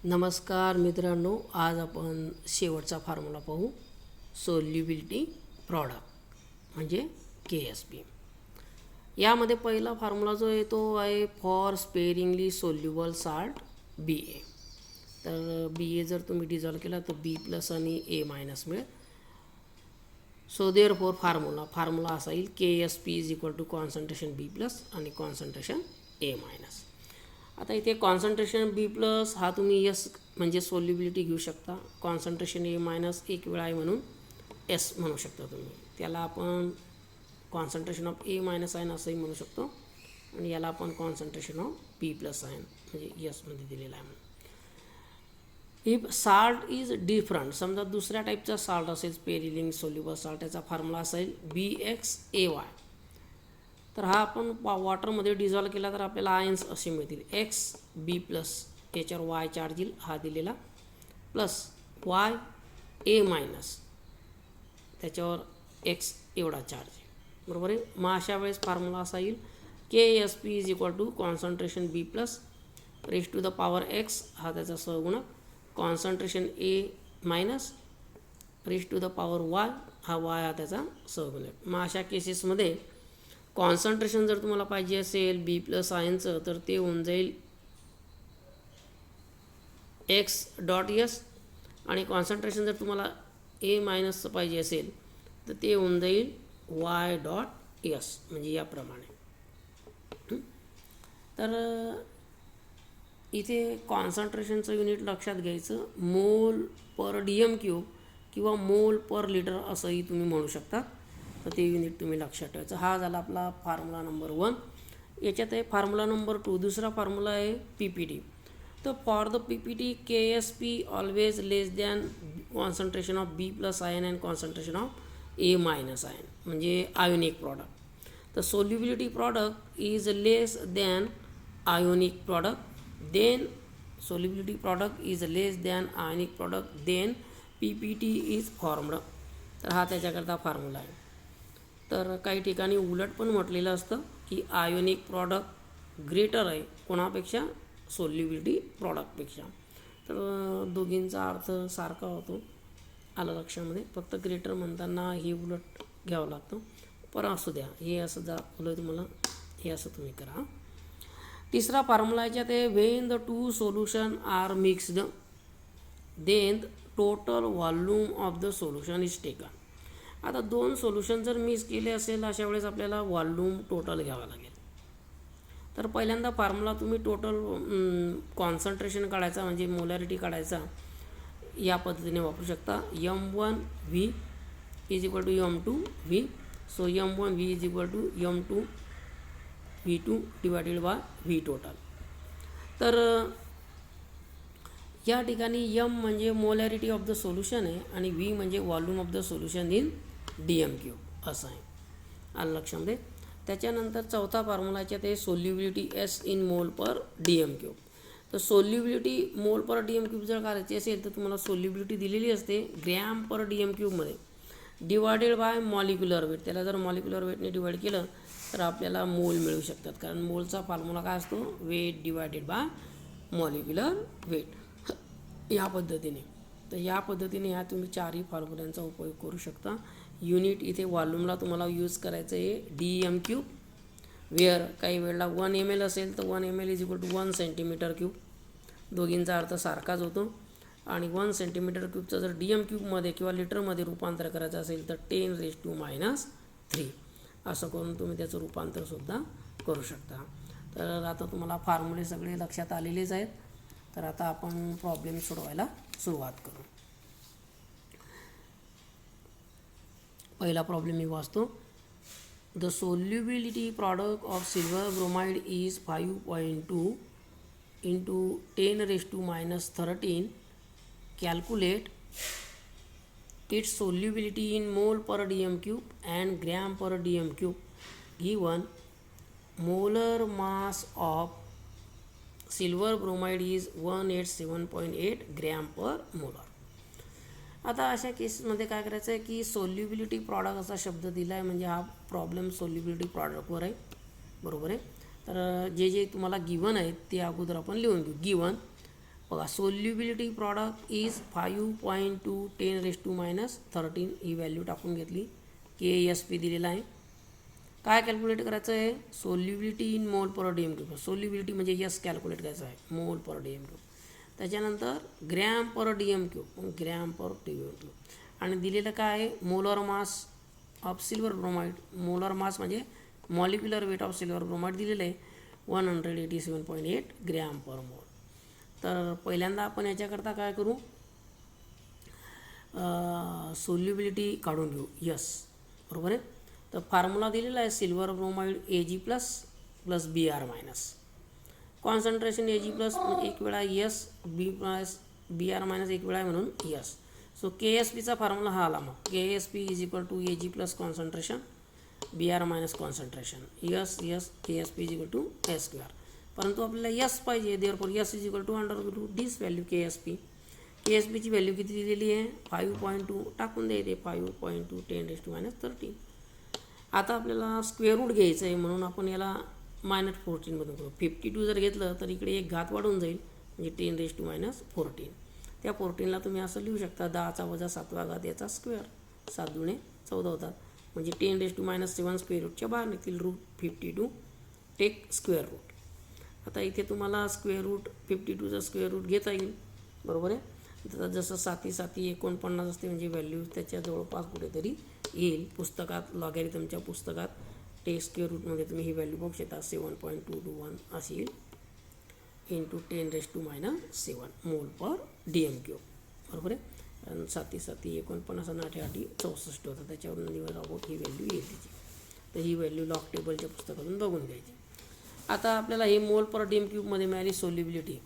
नमस्कार मित्रांनो, आज आपण शेवटचा फॉर्म्युला पाहू. सोल्युबिलिटी प्रॉडक्ट म्हणजे KSP. यामध्ये पहिला फॉर्म्युला जो आहे तो आहे for sparingly soluble salt BA. तर BA जर तुम्ही डिझॉल्व केला तर B प्लस आणि A मायनस मिळेल. सो देअर फोर फॉर्म्युला असा येईल KSP is equal to concentration B plus आणि कॉन्सन्ट्रेशन A मायनस. आता इथे कॉन्सन्ट्रेशन B प्लस हा तुम्ही S म्हणजे सोल्युबिलिटी घेऊ शकता. कॉन्सन्ट्रेशन A मायनस एक वेळा आहे म्हणून S म्हणू शकता तुम्ही. त्याला आपण concentration of A minus ion असंही म्हणू शकतो आणि याला आपण concentration of B plus ion म्हणजे S मध्ये दिलेला आहे म्हणून. इफ साल्ट इज डिफरंट, समजा दुसऱ्या टाईपचा साल्ट असेल स्पेरिलिंग सोल्युबल साल्ट, त्याचा फॉर्म्युला असेल BXAY. तर हा आपण वॉटरमध्ये डिझॉल्व केला तर आपल्याला आयन्स असे मिळतील XB प्लस, याच्यावर Y चार्ज येईल हा दिलेला, प्लस YA मायनस, त्याच्यावर X एवढा चार्ज आहे, बरोबर आहे. मग अशा वेळेस फॉर्म्युला असा येईल KSP is equal to concentration B plus raise to the power X हा त्याचा सहगुणक, concentration A minus raise to the power Y हा Y हा त्याचा सहगुणक. मग अशा केसेसमध्ये कॉन्सन्ट्रेशन जर तुम्हाला पाहिजे असेल B प्लस आयनचं तर ते होऊन जाईल X.S आणि कॉन्सन्ट्रेशन जर तुम्हाला A मायनसचं पाहिजे असेल तर ते होऊन जाईल Y.S म्हणजे याप्रमाणे. तर इथे कॉन्सन्ट्रेशनचं युनिट लक्षात घ्यायचं, मोल पर DM³ किंवा मोल पर लिटर असंही तुम्ही म्हणू शकता. तर ते युनिट तुम्ही लक्षात ठेवायचं. हा झाला आपला फॉर्म्युला नंबर 1. याच्यात आहे फॉर्म्युला नंबर 2. दुसरा फॉर्म्युला आहे PPT. तर for the PPT KSP always less than concentration of B plus ion and concentration of A minus ion म्हणजे आयोनिक प्रॉडक्ट. तर solubility product is less than ionic product, then solubility product is less than ionic product, then PPT is formed. तर हा त्याच्याकरता formula आहे. तर काही ठिकाणी उलट पण म्हटलेलं असतं की आयोनिक प्रॉडक्ट ग्रेटर आहे कोणापेक्षा, सोल्युबिलिटी प्रॉडक्टपेक्षा. तर दोघींचा अर्थ सारखा होतो, आलं लक्षामध्ये. फक्त ग्रेटर म्हणताना हे उलट घ्यावं लागतं, पण असू द्या, हे असं दाखवलं तुम्हाला, हे असं तुम्ही करा. तिसरा फॉर्म्युला याच्यात आहे when the two solution are mixed then total volume of the solution is taken. आता दोन सोल्युशन जर मिक्स केले असेल अशा वेळेस आपल्याला व्हॉल्यूम टोटल घ्यावा लागेल. तर पहिल्यांदा फॉर्म्युला तुम्ही टोटल कॉन्सन्ट्रेशन काढायचा म्हणजे मोलॅरिटी काढायचा या पद्धतीने वापरू शकता. M1V is equal to M2V. So M1V is equal to M2V2 divided by V total. तर या ठिकाणी M म्हणजे मोलॅरिटी ऑफ द सोल्युशन आहे आणि V म्हणजे volume of the solution in DM³ असं आहे, आलं लक्षामध्ये. त्याच्यानंतर चौथा फॉर्म्युलाच्यात आहे solubility S in mole per DM³. तर सोल्युबिलिटी मोल पर DM³ जर करायची असेल तर तुम्हाला सोल्युबिलिटी दिलेली असते gram per DM³ divided by molecular weight. त्याला जर मॉलिक्युलर वेटने डिवाइड केलं तर आपल्याला मोल मिळू शकतात, कारण मोलचा फॉर्म्युला काय असतो, weight divided by molecular weight या पद्धतीने. तर या पद्धतीने ह्या तुम्ही चारही फॉर्म्युल्यांचा उपयोग करू शकता. युनिट इथे व्हॉल्यूमला तुम्हाला यूज करायचं आहे DM³ वेअर काही वेळेला 1 ml असेल तर 1 ml is equal to 1 cm³. दोघींचा अर्थ सारखाच होतो. आणि 1 cm³ जर DM³ किंवा लिटरमध्ये रूपांतर करायचं असेल तर 10⁻³ असं करून तुम्ही त्याचं रूपांतरसुद्धा करू शकता. तर आता तुम्हाला फॉर्म्युले सगळे लक्षात आलेलेच आहेत. तर आता आपण प्रॉब्लेम सोडवायला सुरुवात करू. पहिला प्रॉब्लेम मी वाचतो. The solubility product of silver bromide is 5.2 into 10⁻⁻13. Calculate it's solubility in mole per DM³ and gram per DM³ given molar mass of silver bromide is 187.8 gram per molar. आता अशा केसेसमध्ये काय करायचं आहे की सोल्युबिलिटी प्रॉडक्ट असा शब्द दिला आहे म्हणजे हा प्रॉब्लेम सोल्युबिलिटी प्रॉडक्टवर आहे, बरोबर आहे. तर जे जे तुम्हाला गिवन आहेत ते अगोदर आपण लिहून घेऊ. गिवन बघा solubility product is 5.2 10⁻⁻13 he value टाकून घेतली. KSP दिलेला आहे. काय कॅल्क्युलेट करायचं आहे? Solubility in mole per D M cube. Solubility म्हणजे यस कॅल्क्युलेट करायचं आहे, mole per D M cube. त्याच्यानंतर gram per D M cube, gram per D M cube. आणि दिलेलं काय आहे? Molar mass of silver bromide. Molar mass म्हणजे molecular weight of silver bromide दिलेलं आहे 187.8 ग्रॅम पर मोल. तर पहिल्यांदा आपण याच्याकरता काय करू? सोल्युबिलिटी काढून घेऊ. यस, बरोबर आहे. तर फॉर्म्युला दिलेला आहे silver bromide Ag plus plus Br minus. Concentration Ag plus एक वेळा यस, बी प्लस Br मायनस एक वेळा म्हणून यस. सो KSPचा फॉर्म्युला हा आला. मग KSP is equal to Ag plus concentration Br minus concentration. S S KSP is equal to S square. परंतु आपल्याला यस पाहिजे, therefore S is equal to under this value KSP. KSPची value किती दिलेली आहे? 5.2 टाकून द्यायचे. 5.2 10⁻⁻13. आता आपल्याला स्क्वेअर रूट घ्यायचं आहे म्हणून आपण याला -14मधून करू. 52 जर घेतलं तर इकडे एक घात वाढून जाईल म्हणजे 10⁻14. त्या 14ला तुम्ही असं लिहू शकता 10चा वजा 7वा घात याचा स्क्वेअर. 7 दुणे 14 होतात म्हणजे 10⁻7 स्क्वेअर रूटच्या बाहेर निघतील. Root 52 take square root. आता इथे तुम्हाला स्क्वेअर रूट 52चा स्क्वेअर रूट घेता येईल, बरोबर आहे. तर जसं 7 7 49 असते म्हणजे व्हॅल्यू त्याच्या जवळपास कुठेतरी येईल. पुस्तकात लॉगॅरिथमच्या पुस्तकात टेक्स्ट स्क्वेअर रूटमध्ये तुम्ही ही व्हॅल्यू बघू शकता. 7.221 अशी येईल इंटू 10⁻7 मोल पर डी एम क्यूब, बरोबर आहे. आणि 7 7 49 आणि 8 8 64 होतं. त्याच्यावरून निवड अबाउट ही व्हॅल्यू येईल त्याची. तर ही व्हॅल्यू लॉग टेबलच्या पुस्तकातून बघून घ्यायची. आता आपल्याला हे मोल पर डी एम क्यूबमध्ये मिळाली सोल्युबिलिटी.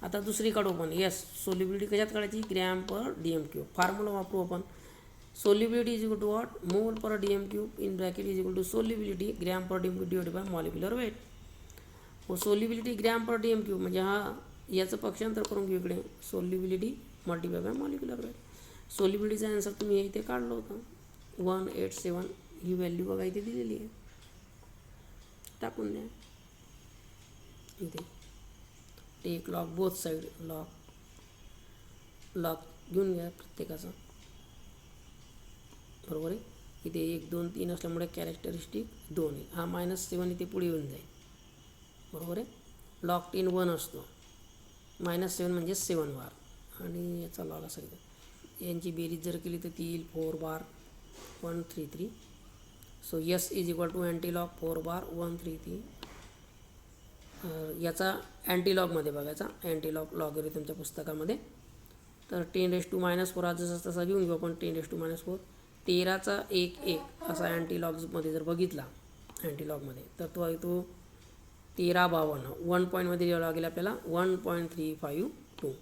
आता दुसरी काढू आपण. यस, सोल्युबिलिटी कशात काढायची? Gram per D M cube. Formula वापरू आपण. Solubility is equal to what? Mole per D M cube in bracket is equal to solubility gram per D M cube divided by molecular weight. व solubility gram per D M cube म्हणजे हा याचं पक्षांतर करून घेऊ इकडे. Solubility multiply by molecular weight. सोल्युबिलिटीचा answer तुम्ही इथे काढलं होतं 187. ही व्हॅल्यू बघा इथे दिलेली आहे, टाकून द्या इथे. Take log both side. Log घेऊन घ्या प्रत्येकाचा, बरोबर आहे. इथे 1 2 3 असल्यामुळे कॅरेक्टरिस्टिक 2 आहे. हा -7 इथे पुढे येऊन जाईल, बरोबर आहे. लॉग 10 1 असतो. -7 म्हणजे 7 बार आणि याचा लॉग असा येतो. यांची बेरीज जर केली तर ती येईल 4 bar 133. So S is equal to antilog 4 bar 133. याचा अँटीलॉगमध्ये बघायचा, अँटीलॉग लॉगरिथमच्या पुस्तकामध्ये. तर 10⁻⁻4 हा जसा तसा घेऊन घेऊ आपण. 10⁻⁻4 13चा 1 1 असा अँटीलॉग्समध्ये जर बघितला अँटीलॉगमध्ये तर तो आहे तो 1352. 1 पॉईंटमध्ये लिहावं लागेल आपल्याला 1.352.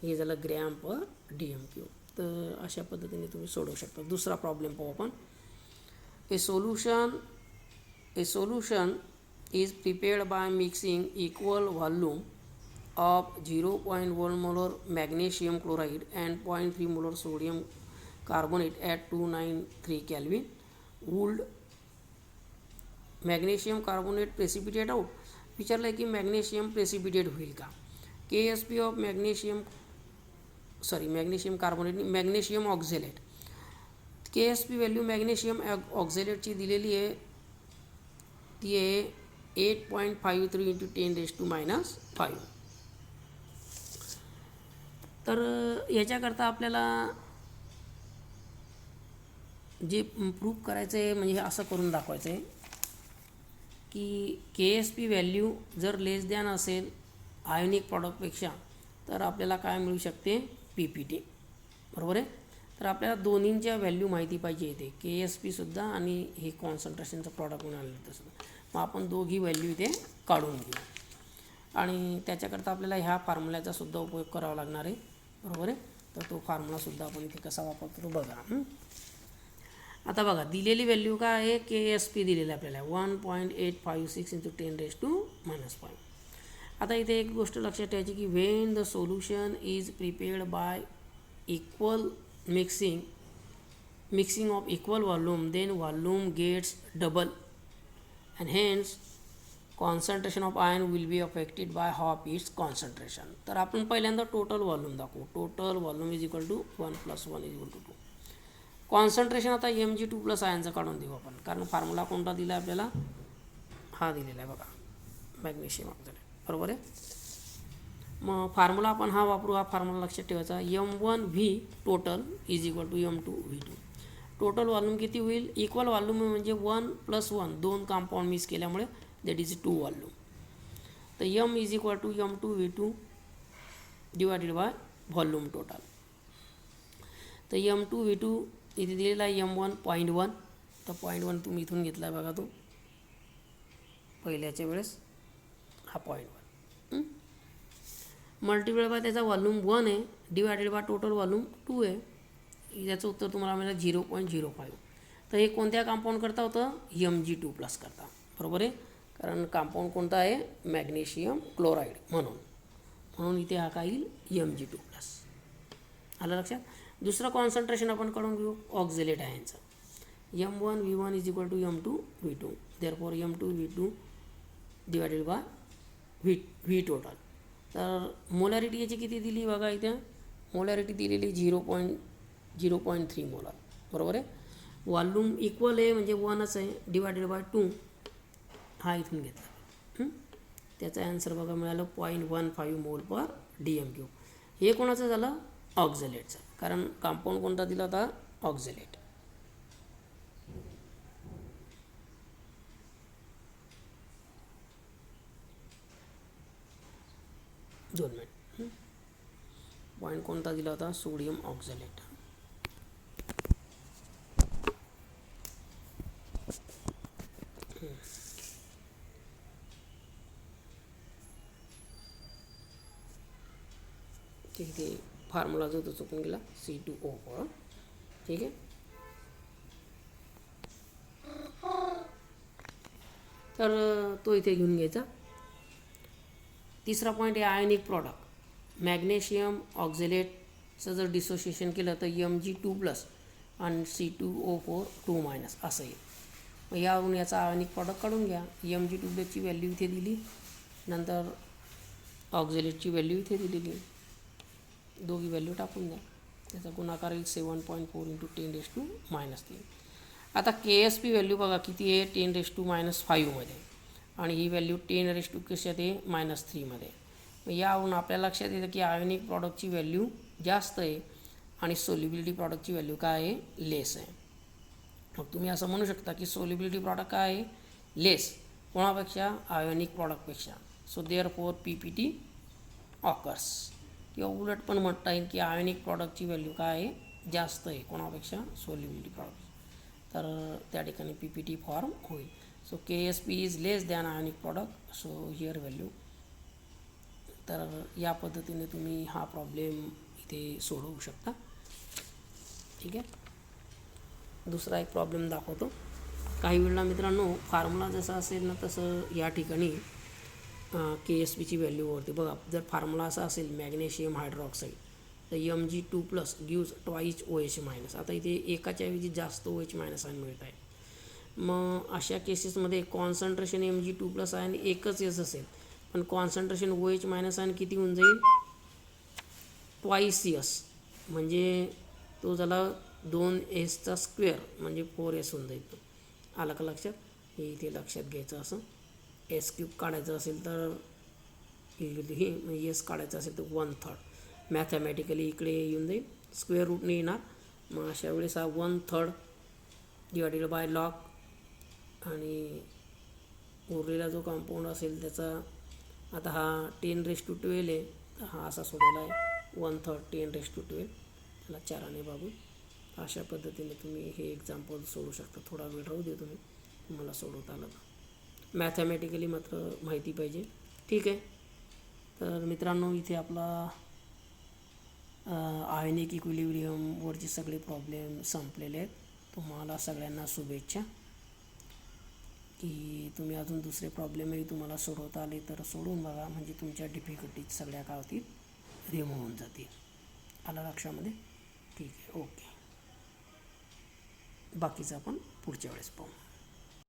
हे झालं gram per D M cube. तर अशा पद्धतीने तुम्ही सोडवू शकता. दुसरा प्रॉब्लेम पाहू आपण. ए solution is prepared by mixing equal volume of 0.1 molar magnesium chloride and 0.3 molar sodium carbonate at 293 Kelvin. Would magnesium carbonate precipitate out? विचारलं आहे की मॅग्नेशियम प्रेसिपिटेट होईल का? KSP of magnesium carbonate, magnesium oxalate. KSP value magnesium ऑक्झॅलेटची दिलेली आहे, ती आहे 8.53 इंटू 10⁻⁻5. तर याच्याकरता आपल्याला जे प्रूफ करायचं आहे म्हणजे असं करून दाखवायचं आहे की KSP व्हॅल्यू जर लेस दॅन असेल आयोनिक प्रॉडक्टपेक्षा तर आपल्याला काय मिळू शकते? PPT, बरोबर आहे. तर आपल्याला दोन्हींच्या व्हॅल्यू माहिती पाहिजे इथे, KSPसुद्धा आणि हे कॉन्सन्ट्रेशनचं प्रॉडक्ट म्हणून आलेलं तसं. मग आपण दोघी व्हॅल्यू इथे काढून घेऊ आणि त्याच्याकरता आपल्याला ह्या फॉर्म्युल्याचा सुद्धा उपयोग करावा लागणार आहे, बरोबर आहे. तर तो फॉर्म्युलासुद्धा आपण इथे कसा वापरतो तो बघा. आता बघा दिलेली व्हॅल्यू काय आहे? KSP दिलेली आपल्याला 1.856 इंटू 10⁻⁻5. आता इथे एक गोष्ट लक्षात ठेवायची की when the solution is prepared by equal mixing of equal volume then volume gets double and hence concentration of ion will be affected by half its concentration. तर आपण पहिल्यांदा टोटल व्हॉल्यूम दाखवू. Total volume is equal to 1 + 1 is equal to 2. Concentration आता Mg2+ आयनचं काढून देऊ आपण, कारण formula कोणता दिला आहे आपल्याला, हा दिलेला आहे बघा, मॅग्नेशियम ऑक्साईड, बरोबर आहे. मग फॉर्म्युला आपण हा वापरू. हा फॉर्म्युला लक्षात ठेवायचा. M1V total is equal to M2V2. Total volume किती होईल, इक्वल व्हॉल्यूम म्हणजे 1 + 1 2 कंपाऊंड मिक्स केल्यामुळे दॅट इज 2 व्हॉल्यूम. तर M is equal to M2V2 divided by volume total. तर M2V2 इथे दिलेला आहे M1 0.1. तर 0.1 तुम्ही इथून घेतला आहे बघा, तो पहिल्याच्या वेळेस हा 0.1 मल्टिप्लाय बाय त्याचा व्हॉल्यूम 1 आहे डिवायडेड बाय टोटल व्हॉल्यूम 2 आहे. याचं उत्तर तुम्हाला मिळालं 0.05. तर हे कोणत्या कंपाऊंड करता होतं, Mg2+ करता, बरोबर आहे. कारण कंपाऊंड कोणता आहे, मॅग्नेशियम क्लोराईड, म्हणून इथे हा काय येईल Mg2+. आलं लक्षात. दुसरं कॉन्सन्ट्रेशन आपण काढून घेऊ ऑक्झॅलेट आयनचं. M1V1 is equal to M2V2. Therefore M2V2 divided by V total. तर मोलॅरिटी याची किती दिली बघा, इथे मोलॅरिटी दिलेली 0.3 मोलार, बरोबर आहे. व्हॉल्यूम इक्वल आहे म्हणजे 1च आहे डिवायडेड बाय 2 हा इथून घेतला. त्याचा आन्सर बघा मिळालं 0.15 मोल पर DM3. हे कोणाचं झालं, ऑक्झॅलेटचं, कारण कंपाऊंड कोणता दिला होता, ऑक्झॅलेट. दोन मिनिट. पॉईंट कोणता दिला होता, सोडियम ऑक्झॅलेट. ठीक आहे. फॉर्म्युला जो तो चुकून गेला, C2O4. ठीक आहे. तर तो इथे घेऊन घ्यायचा. तिसरा पॉईंट आहे आयनिक प्रॉडक्ट. मॅग्नेशियम ऑक्झॅलेटचं जर डिसोसिएशन केलं तर Mg2+ आणि C2O4 2- असं येईल. मग यावरून याचा आयनिक प्रॉडक्ट काढून घ्या. Mg2+ची व्हॅल्यू इथे दिली, नंतर ऑक्झॅलेटची व्हॅल्यू इथे दिलेली, दोघी व्हॅल्यू टाकून द्या. त्याचा गुणाकार येईल 7.4 × 10⁻³ आता KSP व्हॅल्यू बघा किती आहे, 10⁻⁵ मध्ये, आणि ही व्हॅल्यू 10⁻³ कशात आहे, -3 मध्ये. मग यावरून आपल्या लक्षात येतं की आयनिक प्रॉडक्टची व्हॅल्यू जास्त आहे आणि सोल्युबिलिटी प्रॉडक्टची व्हॅल्यू काय आहे, लेस आहे. मग तुम्ही असं म्हणू शकता की सोल्युबिलिटी प्रॉडक्ट काय आहे, लेस, कोणापेक्षा, आयोनिक प्रॉडक्टपेक्षा. So therefore PPT occurs. किंवा उलट पण म्हणता येईल की आयोनिक प्रॉडक्टची व्हॅल्यू काय आहे, जास्त आहे कोणापेक्षा, सोल्युबिलिटी प्रॉडक्ट. तर त्या ठिकाणी PPT फॉर्म होईल. So KSP is less than ionic product, so here value. तर या पद्धतीने तुम्ही हा प्रॉब्लेम इथे सोडवू शकता. ठीक आहे. दुसरा एक प्रॉब्लेम दाखवतो. काही वेळेला मित्रांनो फॉर्म्युला जसा असेल ना तसं या ठिकाणी KSPची व्हॅल्यू वरती बघा. जर फॉर्म्युला असा असेल मॅग्नेशियम हायड्रॉक्साईड तर Mg2+ गिव्स ट्वाईस OH-. आता इथे एकाच्या ऐवजी जास्त OH- आयन मिळत आहे. मग अशा केसेसमध्ये कॉन्सन्ट्रेशन Mg2+ आयन एकच येस असेल, पण कॉन्सन्ट्रेशन OH- आयन किती होऊन जाईल, ट्वाईस S, म्हणजे तो झाला 2S² म्हणजे 4S होऊन जाईल. आलं का लक्षात, हे इथे लक्षात घ्यायचं. असं S³ काढायचं असेल तर हे S काढायचं असेल तर 1/3 मॅथमॅटिकली इकडे येऊन जाईल, स्क्वेअर रूटने येणार. मग अशा वेळेस हा 1/3 डिवायडेड बाय लॉग, आणि उरलेला जो कंपाऊंड असेल त्याचा, आता हा 10⁻12 आहे, तर हा असा सोडवला आहे 1/3 10⁻12, त्याला 4ने भागून. अशा पद्धतीने तुम्ही हे एक्झाम्पल सोडवू शकता. थोडा वेळ राहू दे तुम्हाला सोडवता आलं तर. मॅथमॅटिकली मात्र माहिती पाहिजे. ठीक आहे. तर मित्रांनो इथे आपला आयनिक इक्विलिब्रियमवरचे सगळे प्रॉब्लेम संपलेले आहेत. तुम्हाला सगळ्यांना शुभेच्छा की तुम्ही अजून दुसरे प्रॉब्लेमही तुम्हाला सोडवता आले तर सोडून बघा, म्हणजे तुमच्या डिफिकल्टीज सगळ्या काय होतील, रिमूव्ह होऊन जातील. आलं लक्षामध्ये. ठीक आहे. ओके. बाकीचं आपण पुढच्या वेळेस पाहू.